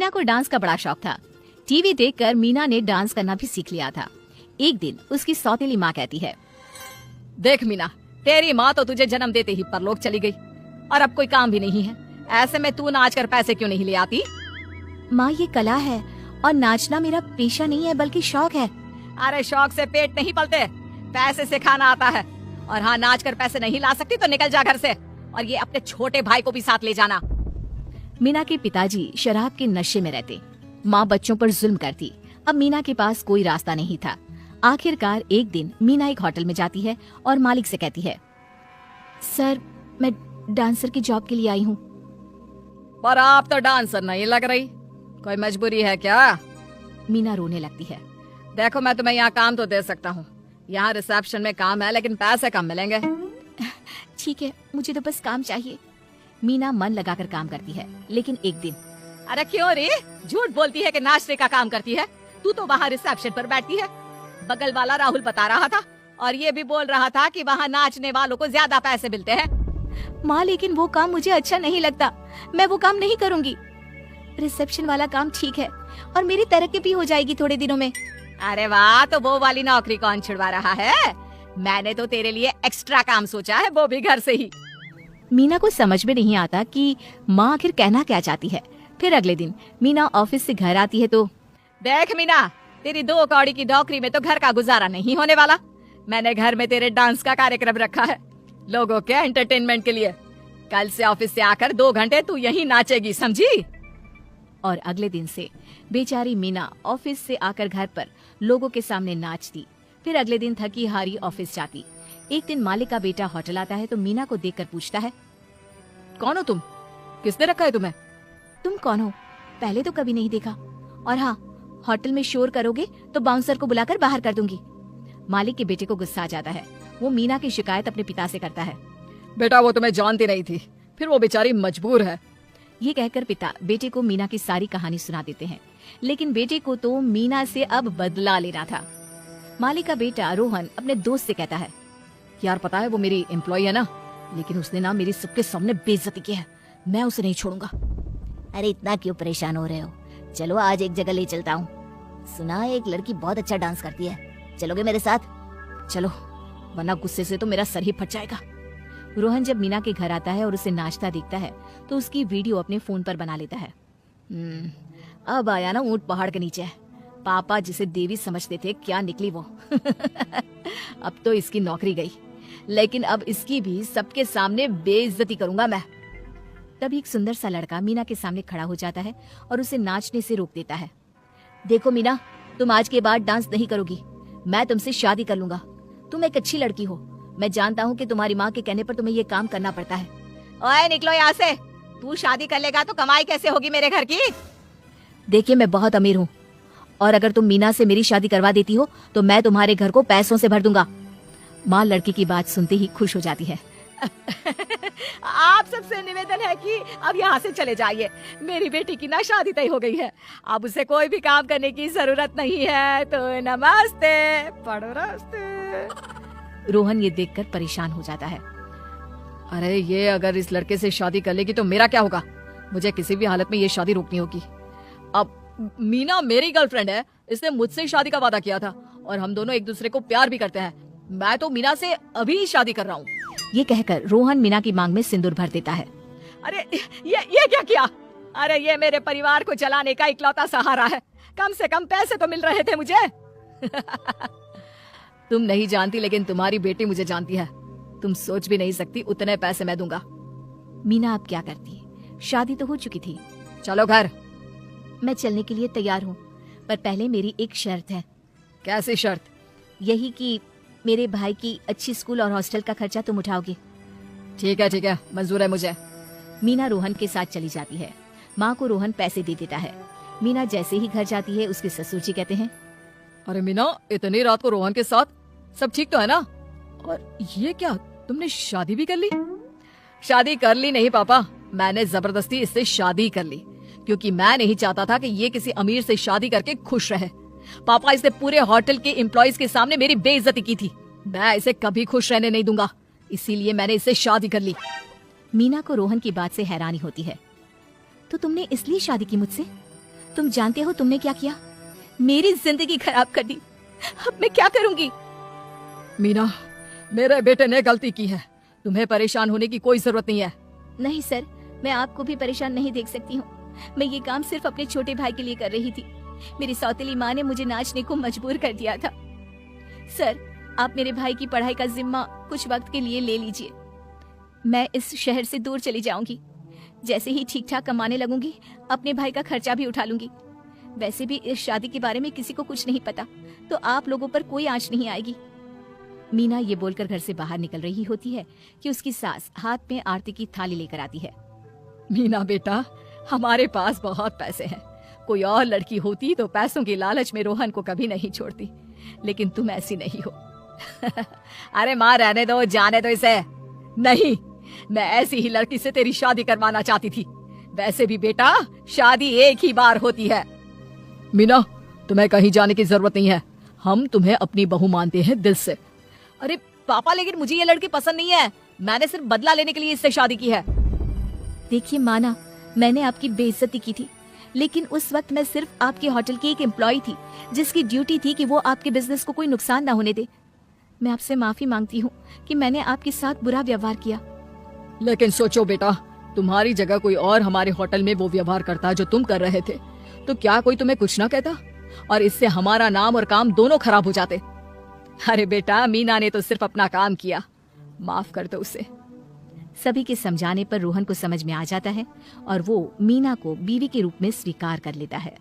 मीना को डांस का बड़ा शौक था। टीवी देखकर मीना ने डांस करना भी सीख लिया था। एक दिन उसकी सौतेली माँ कहती है, देख मीना, तेरी माँ तो तुझे जन्म देते ही परलोक चली गई और अब कोई काम भी नहीं है। ऐसे में तू नाच कर पैसे क्यों नहीं ले आती? माँ ये कला है और नाचना मेरा पेशा नहीं है बल्कि शौक है। अरे शौक से पेट नहीं पलते, पैसे से खाना आता है। और हाँ, नाच कर पैसे नहीं ला सकती तो निकल जा घर से, और ये अपने छोटे भाई को भी साथ ले जाना। मीना के पिताजी शराब के नशे में रहते, माँ बच्चों पर जुल्म करती। अब मीना के पास कोई रास्ता नहीं था। आखिरकार एक दिन मीना एक होटल में जाती है और मालिक से कहती है, सर मैं डांसर की जॉब के लिए आई हूँ। पर आप तो डांसर नहीं लग रही, कोई मजबूरी है क्या? मीना रोने लगती है। देखो मैं तुम्हें यहाँ काम तो दे सकता हूँ, यहाँ रिसेप्शन में काम है, लेकिन पैसे कम मिलेंगे। ठीक है, मुझे तो बस काम चाहिए। मीना मन लगाकर काम करती है, लेकिन एक दिन, अरे क्यों रे, झूठ बोलती है कि नाश्ते का काम करती है? तू तो वहाँ रिसेप्शन पर बैठती है। बगल वाला राहुल बता रहा था, और ये भी बोल रहा था कि वहाँ नाचने वालों को ज्यादा पैसे मिलते हैं। माँ लेकिन वो काम मुझे अच्छा नहीं लगता, मैं वो काम नहीं करूँगी। रिसेप्शन वाला काम ठीक है और मेरी तरक्की भी हो जाएगी थोड़े दिनों में। अरे वाह, तो वो वाली नौकरी कौन छुड़वा रहा है? मैंने तो तेरे लिए एक्स्ट्रा काम सोचा है, वो भी घर से ही। मीना को समझ में नहीं आता कि माँ आखिर कहना क्या चाहती है। फिर अगले दिन मीना ऑफिस से घर आती है तो, देख मीना, तेरी 2 कौड़ी की नौकरी में तो घर का गुजारा नहीं होने वाला। मैंने घर में तेरे डांस का कार्यक्रम रखा है, लोगों के एंटरटेनमेंट के लिए। कल से ऑफिस से आकर 2 घंटे तू यहीं नाचेगी, समझी? और अगले दिन से बेचारी मीना ऑफिस से आकर घर पर लोगों के सामने नाचती। फिर अगले दिन थकी हारी ऑफिस जाती। एक दिन मालिक का बेटा होटल आता है तो मीना को देखकर पूछता है, कौन हो तुम? किसने रखा है तुम्हें? तुम कौन हो? पहले तो कभी नहीं देखा, और हाँ, होटल में शोर करोगे तो बाउंसर को बुलाकर बाहर कर दूंगी। मालिक के बेटे को गुस्सा आ जाता है। वो मीना की शिकायत अपने पिता से करता है। बेटा वो तुम्हें जानती नहीं थी, फिर वो बेचारी मजबूर है। ये कहकर पिता बेटे को मीना की सारी कहानी सुना देते हैं, लेकिन बेटे को तो मीना से अब बदला लेना था। मालिक का बेटा रोहन अपने दोस्त से कहता है, यार पता है वो मेरी एम्प्लॉय है ना, लेकिन उसने ना मेरी सबके सामने बेइज्जती की है, मैं उसे नहीं छोड़ूंगा। अरे इतना क्यों परेशान हो रहे हो? चलो आज एक जगह ले चलता हूँ। सुना है एक लड़की बहुत अच्छा डांस करती है, चलोगे मेरे साथ? चलो, वरना गुस्से से तो मेरा सर ही फट जाएगा। रोहन जब मीना के घर आता है और उसे नाचता देखता है तो उसकी वीडियो अपने फोन पर बना लेता है। अब आया ना ऊंट पहाड़ के नीचे। पापा जिसे देवी समझते थे, क्या निकली वो। अब तो इसकी नौकरी गई, लेकिन अब इसकी भी सबके सामने बेइज्जती करूंगा मैं। तभी एक सुंदर सा लड़का मीना के सामने खड़ा हो जाता है और उसे नाचने से रोक देता है। देखो मीना, तुम आज के बाद डांस नहीं करोगी, मैं तुमसे शादी कर लूंगा। तुम एक अच्छी लड़की हो, मैं जानता हूँ कि तुम्हारी माँ के कहने पर तुम्हें ये काम करना पड़ता है। ओए निकलो यहाँ से, तू शादी कर लेगा तो कमाई कैसे होगी मेरे घर की? देखिए मैं बहुत अमीर हूँ, और अगर तुम मीना से मेरी शादी करवा देती हो तो मैं तुम्हारे घर को पैसों से भर दूंगा। माँ लड़की की बात सुनते ही खुश हो जाती है। आप सबसे निवेदन है कि अब यहाँ से चले जाइए, मेरी बेटी की ना शादी तय हो गई है, अब उसे कोई भी काम करने की जरूरत नहीं है। तो नमस्ते, पढ़ो रास्ते। रोहन ये देखकर परेशान हो जाता है। अरे ये अगर इस लड़के से शादी कर लेगी तो मेरा क्या होगा? मुझे किसी भी हालत में ये शादी रोकनी होगी। अब मीना मेरी गर्लफ्रेंड है, इसने मुझसे शादी का वादा किया था और हम दोनों एक दूसरे को प्यार भी करते हैं। मैं तो मीना से अभी शादी कर रहा हूँ। ये कहकर रोहन मीना की मांग में सिंदूर भर देता है। अरे ये क्या किया? अरे ये मेरे परिवार को चलाने का इकलौता सहारा है, कम से कम पैसे तो मिल रहे थे मुझे। तुम नहीं जानती, लेकिन तुम्हारी बेटी मुझे जानती है। तुम सोच भी नहीं सकती उतने पैसे मैं दूंगा। मीना अब क्या करती? शादी तो हो चुकी थी। चलो घर। मैं चलने के लिए तैयार हूँ, पर पहले मेरी एक शर्त है। कैसी शर्त? यही कि मेरे भाई की अच्छी स्कूल और हॉस्टल का खर्चा तुम उठाओगे। ठीक है, मंजूर है मुझे। मीना रोहन के साथ चली जाती है। माँ को रोहन पैसे दे देता है। मीना जैसे ही घर जाती है उसके ससुर जी कहते हैं, अरे मीना, इतनी रात को रोहन के साथ? सब ठीक तो है ना? और ये क्या, तुमने शादी भी कर ली? शादी कर ली नहीं पापा, मैंने जबरदस्ती इससे शादी कर ली, क्योंकि मैं नहीं चाहता था कि ये किसी अमीर से शादी करके खुश रहे। पापा, इसने पूरे होटल के एम्प्लॉइज के सामने मेरी बेइज्जती की थी। मैं इसे कभी खुश रहने नहीं दूंगा, इसीलिए मैंने इससे शादी कर ली। मीना को रोहन की बात से हैरानी होती है। तो तुमने इसलिए शादी की मुझसे? तुम जानते हो तुमने क्या किया? मेरी जिंदगी खराब कर दी। अब मैं क्या करूंगी? मीना, मेरे बेटे ने गलती की है, तुम्हें परेशान होने की कोई जरूरत नहीं है। नहीं सर, मैं आपको भी परेशान नहीं देख सकती हूँ। मैं ये काम सिर्फ अपने छोटे भाई के लिए कर रही थी। मेरी सौतेली माँ ने मुझे नाचने को मजबूर कर दिया था। सर, आप मेरे भाई की पढ़ाई का जिम्मा कुछ वक्त के लिए ले लीजिए। मैं इस शहर से दूर चली जाऊंगी। जैसे ही ठीक ठाक कमाने लगूंगी, अपने भाई का खर्चा भी उठा लूंगी। वैसे भी इस शादी के बारे में किसी को कुछ नहीं पता, तो आप लोगों पर कोई आंच नहीं आएगी। मीना ये बोलकर घर से बाहर निकल रही होती है कि उसकी सास हाथ में आरती की थाली लेकर आती है। मीना बेटा, हमारे पास बहुत पैसे हैं। कोई और लड़की होती तो पैसों की लालच में रोहन को कभी नहीं छोड़ती, लेकिन तुम ऐसी नहीं हो। अरे माँ, रहने दो, जाने दो इसे। नहीं, मैं ऐसी ही लड़की से तेरी शादी करवाना चाहती थी। वैसे भी बेटा, शादी एक ही बार होती है। मीना, तुम्हें कहीं जाने की जरूरत नहीं है। हम तुम्हें अपनी बहू मानते हैं दिल से। अरे पापा, लेकिन मुझे ये लड़की पसंद नहीं है। मैंने सिर्फ बदला लेने के लिए इससे शादी की है। देखिए माना, मैंने आपकी बेइज्जती की थी, लेकिन उस वक्त मैं सिर्फ आपके होटल की एक एम्प्लॉय थी, जिसकी ड्यूटी थी कि वो आपके बिजनेस को कोई नुकसान ना होने दे। मैं आपसे माफी मांगती हूँ कि मैंने आपके साथ बुरा व्यवहार किया। लेकिन सोचो बेटा, तुम्हारी जगह कोई और हमारे होटल में वो व्यवहार करता जो तुम कर रहे थे, तो क्या कोई तुम्हें कुछ ना कहता? और इससे हमारा नाम और काम दोनों खराब हो जाते। अरे बेटा, मीना ने तो सिर्फ अपना काम किया, माफ कर दो उसे। सभी के समझाने पर रोहन को समझ में आ जाता है और वो मीना को बीवी के रूप में स्वीकार कर लेता है।